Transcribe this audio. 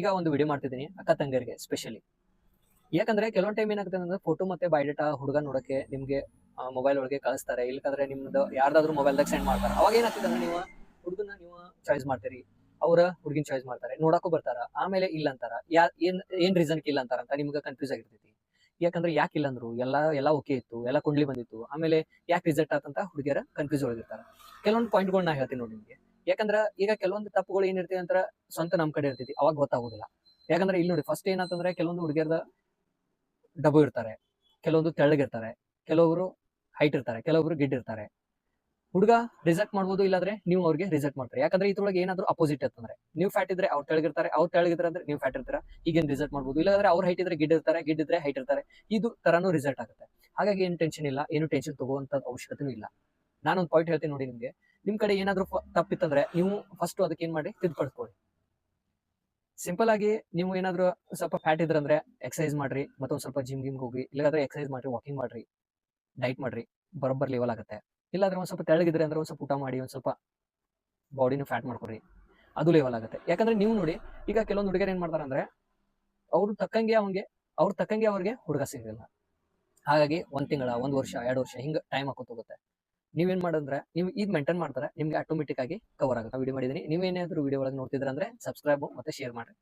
ಈಗ ಒಂದು ವಿಡಿಯೋ ಮಾಡ್ತಿದ್ದೀನಿ ಅಕ್ಕ ತಂಗಿಯರಿಗೆ ಸ್ಪೆಷಲಿ. ಯಾಕಂದ್ರೆ ಕೆಲವೊಂದು ಟೈಮ್ ಏನಾಗುತ್ತೆ ಅಂದ್ರೆ ಫೋಟೋ ಮತ್ತೆ ಬಯೋಡೇಟಾ ಹುಡುಗ ನೋಡಕ್ಕೆ ನಿಮ್ಗೆ ಮೊಬೈಲ್ ಒಳಗೆ ಕಳಿಸ್ತಾರೆ. ಇಲ್ಲಕಂದ್ರೆ ನಿಮ್ದು ಯಾರ್ದಾದ್ರು ಮೊಬೈಲ್ದಾಗ ಸೆಂಡ್ ಮಾಡ್ತಾರೆ. ಅವಾಗ ಏನಾಗ್ತದೆ ಅಂದ್ರೆ ನೀವು ಹುಡುಗನ ನೀವು ಚಾಯ್ಸ್ ಮಾಡ್ತೀರಿ, ಅವರ ಹುಡುಗಿನ ಚಾಯ್ಸ್ ಮಾಡ್ತಾರೆ, ನೋಡಕ್ಕೂ ಬರ್ತಾರ, ಆಮೇಲೆ ಇಲ್ಲ ಅಂತಾರ. ಏನ್ ರೀಸನ್ ಇಲ್ಲ ಅಂತಾರ ಅಂತ ನಿಮ್ಗೆ ಕನ್ಫ್ಯೂಸ್ ಆಗಿರ್ತೈತಿ. ಯಾಕಂದ್ರೆ ಯಾಕೆ ಇಲ್ಲ ಅಂದ್ರು ಎಲ್ಲ ಓಕೆ ಇತ್ತು, ಎಲ್ಲ ಕುಂಡ್ಲಿ ಬಂದಿತ್ತು, ಆಮೇಲೆ ಯಾಕೆ ರಿಜೆಕ್ಟ್ ಆತಂತ ಹುಡುಗಿಯರ ಕನ್ಫ್ಯೂಸ್ ಒಳಗಿರ್ತಾರ. ಕೆಲವೊಂದು ಪಾಯಿಂಟ್ಗಳು ನಾ ಹೇಳ್ತೀನಿ ನೋಡಿ ನಿಮ್ಗೆ. ಯಾಕಂದ್ರೆ ಈಗ ಕೆಲವೊಂದು ತಪ್ಪುಗಳು ಏನಿರ್ತೀವಿ ಅಂತ ಸ್ವಂತ ನಮ್ ಕಡೆ ಇರ್ತೈತಿ, ಅವಾಗ ಗೊತ್ತಾಗೋದಿಲ್ಲ. ಯಾಕಂದ್ರೆ ಇಲ್ಲಿ ನೋಡಿ ಫಸ್ಟ್ ಏನಂತಂದ್ರೆ ಕೆಲವೊಂದು ಹುಡುಗಿಯರ್ದ ಡಬ್ಬು ಇರ್ತಾರೆ, ಕೆಲವೊಂದು ತೆಳ್ಳಗಿರ್ತಾರೆ, ಕೆಲವೊಬ್ರು ಹೈಟ್ ಇರ್ತಾರೆ, ಕೆಲವೊಬ್ರು ಗಿಡ್ ಇರ್ತಾರೆ. ಹುಡುಗ ರಿಜೆಕ್ಟ್ ಮಾಡ್ಬೋದು, ಇಲ್ಲಾಂದ್ರೆ ನೀವು ಅವ್ರಿಗೆ ರಿಜೆಕ್ಟ್ ಮಾಡ್ತಾರೆ. ಯಾಕಂದ್ರೆ ಇದ್ರೊಳಗೆ ಏನಾದ್ರು ಅಪೋಸಿಟ್ ಅಂತಂದ್ರೆ ನೀವು ಫ್ಯಾಟ್ ಇದ್ರೆ ಅವ್ರು ತೆಳಗಿರ್ತಾರೆ, ಅವ್ರು ತೆಳಗಿದ್ರೆ ಅಂದ್ರೆ ನೀವು ಫ್ಯಾಟ್ ಇರ್ತಾರೆ. ಈಗೇನ್ ರಿಜೆಕ್ಟ್ ಮಾಡ್ಬೋದು. ಇಲ್ಲಾಂದ್ರೆ ಅವ್ರ ಹೈಟ್ ಇದ್ರೆ ಗಿಡ್ ಇರ್ತಾರೆ, ಗಿಡ್ ಇದ್ರೆ ಹೈಟ್ ಇರ್ತಾರೆ. ಇದು ತರಾನು ರಿಸಲ್ಟ್ ಆಗುತ್ತೆ. ಹಾಗಾಗಿ ಏನು ಟೆನ್ಷನ್ ಇಲ್ಲ, ಏನು ಟೆನ್ಷನ್ ತಗೋವಂತ ಅವಶ್ಯಕತೆನೂ ಇಲ್ಲ. ನಾನೊಂದು ಪಾಯಿಂಟ್ ಹೇಳ್ತೀನಿ ನೋಡಿ ನಿಮ್ಗೆ. ನಿಮ್ ಕಡೆ ಏನಾದ್ರು ತಪ್ಪಿತ್ತಂದ್ರೆ ನೀವು ಫಸ್ಟ್ ಅದಕ್ಕೆ ಏನ್ ಮಾಡಿ ತಿದ್ಕೊಳ್ಕೊಳ್ಳಿ. ಸಿಂಪಲ್ ಆಗಿ ನೀವು ಏನಾದ್ರು ಸ್ವಲ್ಪ ಫ್ಯಾಟ್ ಇದ್ರಂದ್ರೆ ಎಕ್ಸರ್ಸೈಸ್ ಮಾಡ್ರಿ, ಮತ್ತೊಂದ್ ಸ್ವಲ್ಪ ಜಿಮ್ ಹೋಗ್ರಿ, ಇಲ್ಲಾಂದ್ರೆ ಎಕ್ಸರ್ಸೈಸ್ ಮಾಡ್ರಿ, ವಾಕಿಂಗ್ ಮಾಡ್ರಿ, ಡೈಟ್ ಮಾಡ್ರಿ, ಬರೋಬ್ಬರ್ ಲೆವೆಲ್ ಆಗುತ್ತೆ. ಇಲ್ಲಾಂದ್ರೆ ಒಂದ್ ಸ್ವಲ್ಪ ತೆಳಗಿದ್ರೆ ಅಂದ್ರೆ ಒಂದ್ ಸ್ವಲ್ಪ ಊಟ ಮಾಡಿ, ಒಂದ್ ಸ್ವಲ್ಪ ಬಾಡಿನ ಫ್ಯಾಟ್ ಮಾಡ್ಕೊರಿ, ಅದು ಲೆವೆಲ್ ಆಗುತ್ತೆ. ಯಾಕಂದ್ರೆ ನೀವು ನೋಡಿ, ಈಗ ಕೆಲವೊಂದು ಹುಡುಗರು ಏನ್ ಮಾಡ್ತಾರ ಅಂದ್ರೆ ಅವ್ರ ತಕ್ಕಂಗೆ ಅವ್ರಿಗೆ ಹುಡುಗ ಸಿಗಲ್ಲ. ಹಾಗಾಗಿ 1 ತಿಂಗಳ, 1 ವರ್ಷ, 2 ವರ್ಷ ಹಿಂಗ ಟೈಮ್ ಹಾಕೋತ ಹೋಗುತ್ತೆ. ನೀವೇನ್ ಮಾಡಂದ್ರೆ ನೀವು ಇದು ಮೇಂಟೈನ್ ಮಾಡ್ತಾರೆ, ನಿಮ್ಗೆ ಆಟೋಮೆಟಿಕ್ ಆಗಿ ಕವರ್ ಆಗುತ್ತೆ. ವಿಡಿಯೋ ಮಾಡಿದೀನಿ. ನೀವೇನಾದ್ರೂ ವಿಡಿಯೋ ಒಳಗೆ ನೋಡ್ತಿದ್ರೆ ಅಂದ್ರೆ ಸಬ್ಸ್ಕ್ರೈಬ್ ಮತ್ತೆ ಶೇರ್ ಮಾಡ್ರಿ.